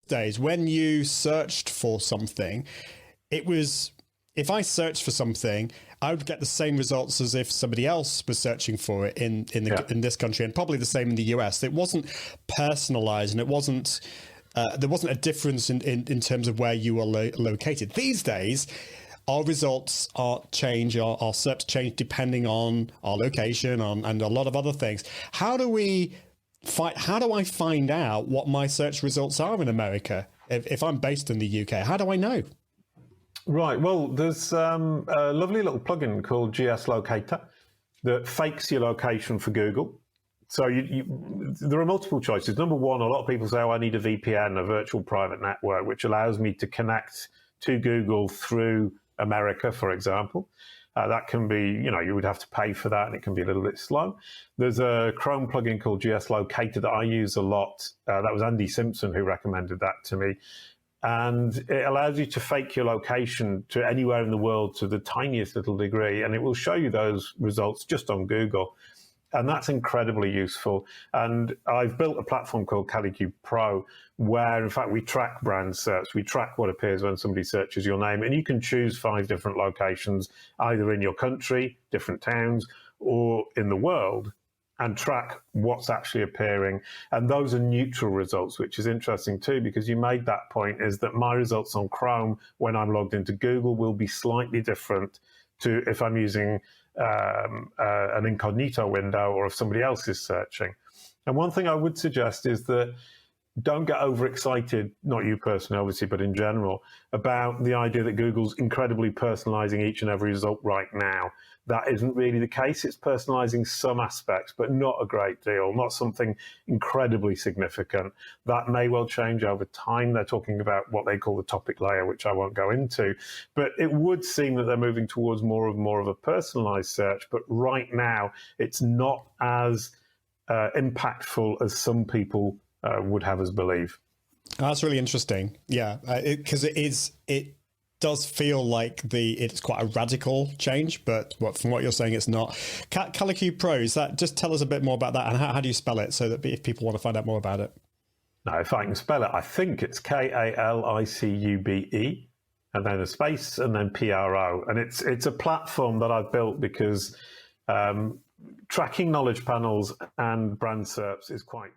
days, when you searched for something, it was, if I searched for something, I would get the same results as if somebody else was searching for it in this country, and probably the same in the US. It wasn't personalized, and it wasn't there wasn't a difference in terms of where you were located. These days, our results our SERPs change depending on our location and a lot of other things. How do I find out what my search results are in America? If I'm based in the UK, how do I know? Right. Well, there's a lovely little plugin called GS Locator that fakes your location for Google. So there are multiple choices. Number one, a lot of people say, oh, I need a VPN, a virtual private network, which allows me to connect to Google through America, for example. That can be, you would have to pay for that, and it can be a little bit slow. There's a Chrome plugin called GS Locator that I use a lot. That was Andy Simpson who recommended that to me. And it allows you to fake your location to anywhere in the world to the tiniest little degree, and it will show you those results just on Google. And that's incredibly useful. And I've built a platform called Kalicube Pro where, in fact, we track brand SERPs. We track what appears when somebody searches your name. And you can choose 5 different locations, either in your country, different towns, or in the world, and track what's actually appearing. And those are neutral results, which is interesting too, because you made that point, is that my results on Chrome when I'm logged into Google will be slightly different to if I'm using an incognito window or if somebody else is searching. And one thing I would suggest is that don't get overexcited, not you personally, obviously, but in general, about the idea that Google's incredibly personalizing each and every result right now. That isn't really the case. It's personalizing some aspects, but not a great deal, not something incredibly significant. That may well change over time. They're talking about what they call the topic layer, which I won't go into. But it would seem that they're moving towards more of a personalized search. But right now, it's not as impactful as some people would have us believe. That's really interesting. Yeah, because it does feel like it's quite a radical change, but from what you're saying, it's not. Kalicube Pro, just tell us a bit more about that, and how do you spell it, so that if people want to find out more about it? Now, if I can spell it, I think it's Kalicube, and then a space, and then PRO. And it's a platform that I've built because tracking knowledge panels and brand SERPs is quite